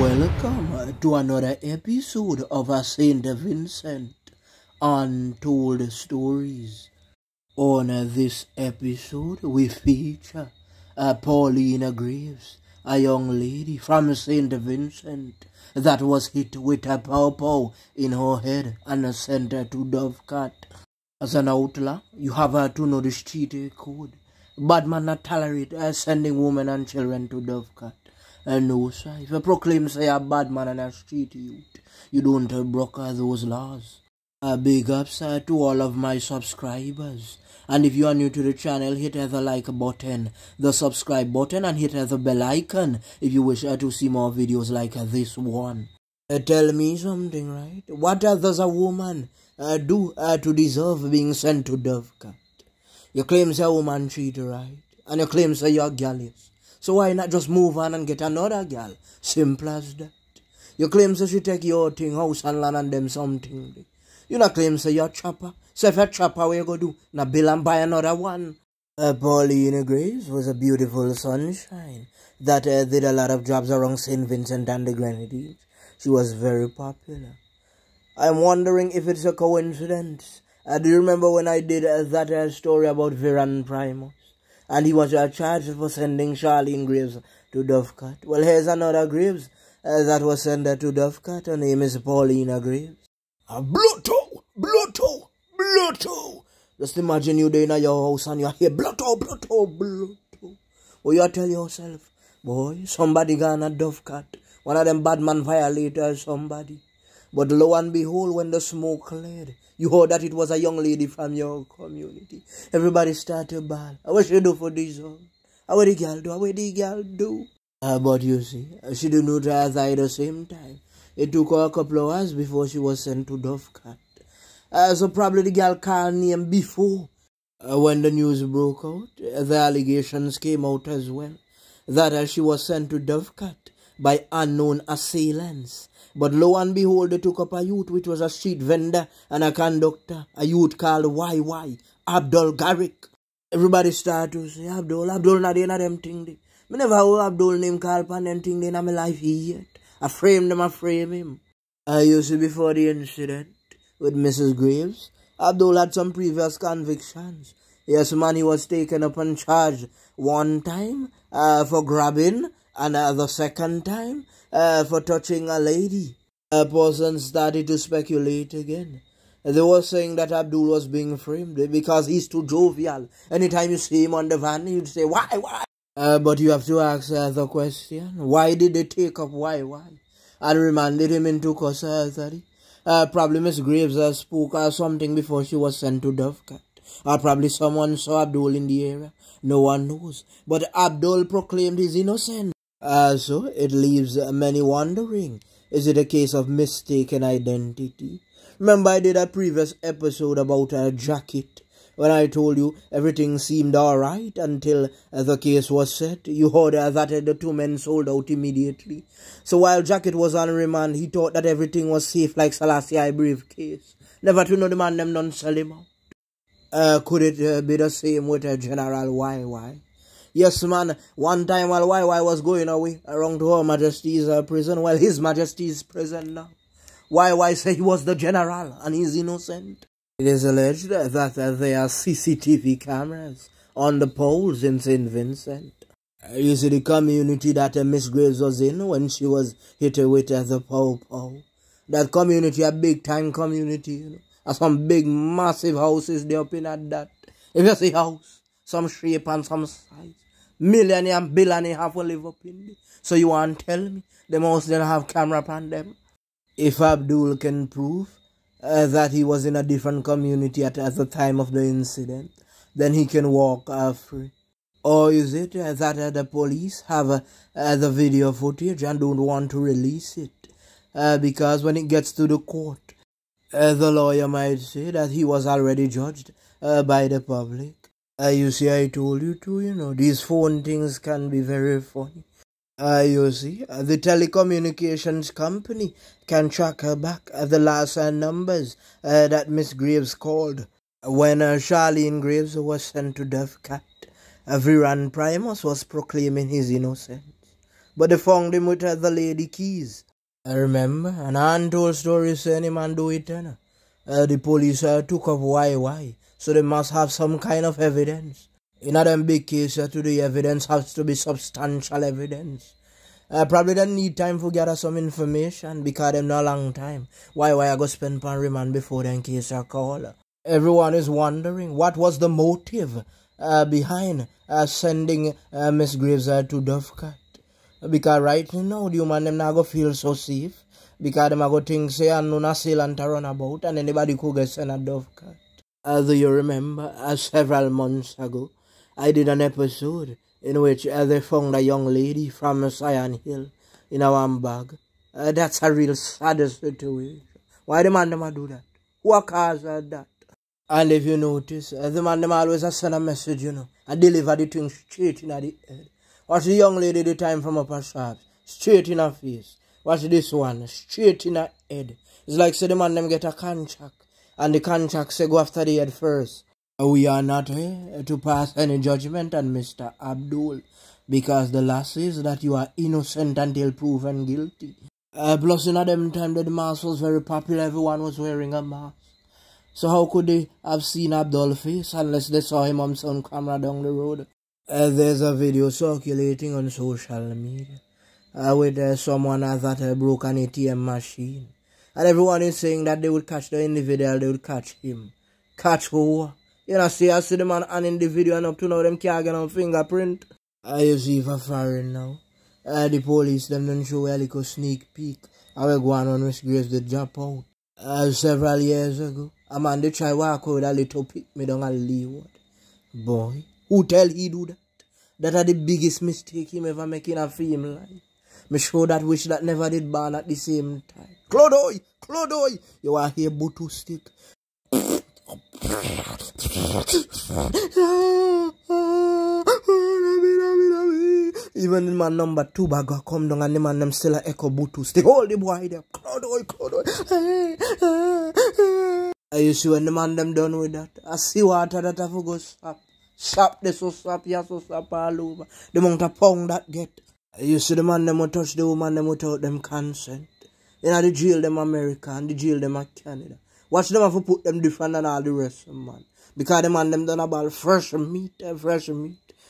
Welcome to another episode of St Vincent Untold Stories. On this episode, we feature Paulina Graves, a young lady from St Vincent that was hit with a pow-pow in her head and sent to Dovecat. As an outlaw, you have to know the sh0t code. Bad man not tolerate sending women and children to Dovecat. No, sir. If you proclaim say a bad man and a sh0t youth, you don't broke those laws. Big ups to all of my subscribers. And if you are new to the channel, hit the like button, the subscribe button, and hit the bell icon if you wish to see more videos like this one. Tell me something, right? What does a woman do to deserve being sent to Dovecat? You claim say a woman cheat, right? And you claim say you're gallus. So why not just move on and get another gal? Simple as that. You claim say she take your thing, house and land and them something. You not claim say you're chopper. So if you're chopper, what you go do? Now bill and buy another one. Paulina Graves was a beautiful sunshine that did a lot of jobs around St Vincent and the Grenadines. She was very popular. I'm wondering if it's a coincidence. Do you remember when I did that story about Viran Primus? And he was charged for sending Charlene Graves to Dovecat. Well, here's another Graves that was sent to Dovecat. Her name is Paulina Graves. Blotto! Blotto! Blotto! Just imagine you there in your house and you hear Blotto, Blotto, Blotto. Well, you tell yourself, boy, somebody gonna Dovecat. One of them bad man violators, somebody. But lo and behold, when the smoke cleared, you heard that it was a young lady from your community. Everybody started to bawl. What she do for this one? What the girl do? What the girl do? But you see, she didn't know that at the same time. It took her a couple of hours before she was sent to Dovecat. So probably the girl called name before. When the news broke out, the allegations came out as well. That she was sent to Dovecat by unknown assailants. But lo and behold, they took up a youth which was a street vendor and a conductor, a youth called YY, Abdul Garrick. Everybody started to say, Abdul not in them thing. I never heard Abdul name called pan them thing in my life yet. I frame him. You see, before the incident with Mrs. Graves, Abdul had some previous convictions. Yes, man, he was taken up and charged one time for grabbing, and the second time for touching a lady. A person started to speculate again. They were saying that Abdul was being framed because he's too jovial. Anytime you see him on the van, you'd say, why? But you have to ask the question, why did they take up why? And remanded him into custody. Probably Miss Graves spoke or something before she was sent to Dovecat. Or probably someone saw Abdul in the area. No one knows. But Abdul proclaimed his innocence. So it leaves many wondering, is it a case of mistaken identity? Remember I did a previous episode about a jacket, when I told you everything seemed alright until the case was set. You heard that the two men sold out immediately. So while Jacket was on remand, he thought that everything was safe like Selassie briefcase. Never to know the man them done sell him out. Could it be the same with General YY? Yes, man, one time while YY was going away around to Her Majesty's prison, well, His Majesty's prison now, YY said he was the general and he's innocent. It is alleged that there are CCTV cameras on the poles in St Vincent. You see the community that Miss Graves was in when she was hit with the pow-pow. That community, a big-time community, you know. And some big, massive houses they up in at that. If you see house, some shape and some size, millionaire and billionaire have to live up in there. So you want to tell me the most they have camera upon them? If Abdul can prove that he was in a different community at the time of the incident, then he can walk free. Or is it that the police have the video footage and don't want to release it? Because when it gets to the court, the lawyer might say that he was already judged by the public. You see, I told you to, you know, these phone things can be very funny. You see, the telecommunications company can track back the last numbers that Miss Graves called when Charlene Graves was sent to Dovecat. Viran Primus was proclaiming his innocence. but they found him with the lady keys. I remember an untold story saying him and do it. The police took up why, so they must have some kind of evidence. In a them big case, to the evidence has to be substantial evidence. Probably don't need time to gather some information because them not a long time. Why I go spend pan remand before them case a call? Everyone is wondering what was the motive behind sending Miss Graves to Dovecat. Because right now, the human them not go feel so safe. Because them go think say and no assailant to run about and anybody could get sent a Dovecat. Do you remember several months ago, I did an episode in which they found a young lady from Sion Hill in a one bag. That's a real sad situation. Why the man them do that? What caused that? And if you notice, the man them always send a message, and deliver the thing straight in the head. Watch the young lady the time from upper sharp, straight in her face. Watch this one, straight in her head. It's like say the man them get a contract, and the contract say go after the head first. We are not here to pass any judgment on Mr. Abdul, because the last is that you are innocent until proven guilty. Plus in them time that the mask was very popular, everyone was wearing a mask. So how could they have seen Abdul's face unless they saw him on some camera down the road? There's a video circulating on social media with someone that broke an ATM machine. And everyone is saying that they would catch the individual, they would catch him. Catch who? You know, see, I see the man an individual and up to now them can't get on fingerprint. You see for foreign now. The police them don't show a little sneak peek. I will go on Miss Grace the drop out. Several years ago, a man they try walk out with a little pick me down a leeward. Boy, who tell he do that? That are the biggest mistake him ever make in a film life. Me sure that wish that never did burn at the same time. Clodoy, you are here butu stick. Even the man number 2 bag come down and the man them still a echo butu stick. Hold the boy there. Clodoy. You see when the man them done with that? I see water that I go stop. Stop this so stop, yes, so stop all over. The amount of pound that get. You see the man them will touch the woman them without them consent. In the jail them America and the jail them Canada. Watch them have to put them different than all the rest of them, man. Because the man them done about fresh meat.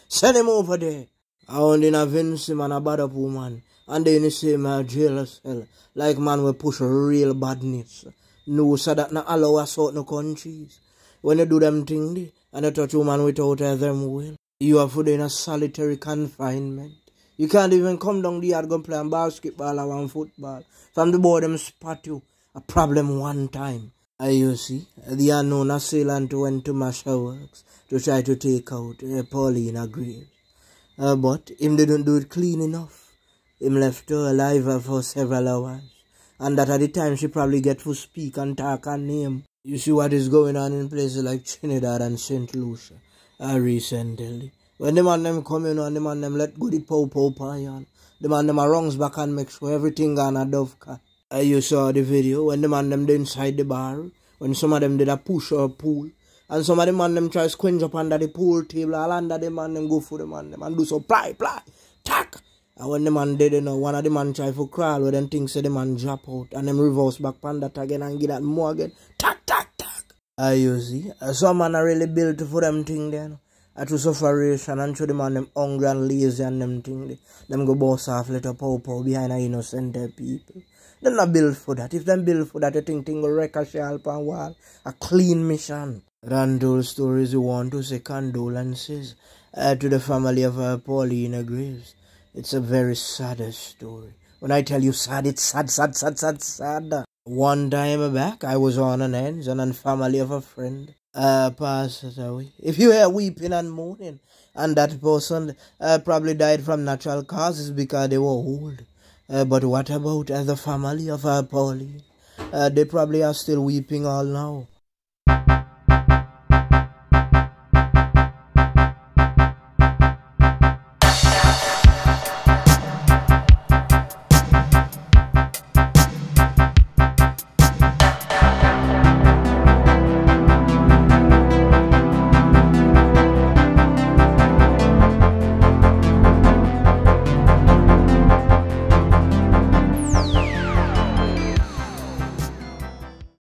Send him over there. I only in a Vincent man a bad up woman. And then you see my jail cell. Like man will push real badness. No, so that not allow us out no countries. When you do them thing and you touch woman without them will, you are put in a solitary confinement. You can't even come down the yard and play basketball or one football. From the board them spot you. A problem one time. You see, the unknown assailant went to Masha Works to try to take out Paulina Graves. But him didn't do it clean enough. Him left her alive for several hours. And that at the time she probably get to speak and talk and name. You see what is going on in places like Trinidad and St Lucia recently. When the man them come in and the man them let go the pow payan. The man them runs back and make sure everything gone a Dovecat. You saw the video when the man them did inside the bar. When some of them did a push or pull. And some of the man them try to squinch up under the pool table. All under the man them go for the man them and do so ply, tack. And when the man did, one of the man try to crawl with them things, so the man drop out. And them reverse back on that again and get that more again. Tack. You see, some man are really built for them thing then. I to sufferation and show the man them hungry and lazy and them thing. Them go boss off little pow behind a innocent people. They're not built for that. If them built for that, you think thing will ricochet up and wall. A clean mission. Untold stories you want to say condolences to the family of Paulina Graves. It's a very sad story. When I tell you sad, it's sad. One time back, I was on an ends and on family of a friend passed away. If you hear weeping and moaning, and that person probably died from natural causes because they were old. But what about the family of Pauline? They probably are still weeping all now.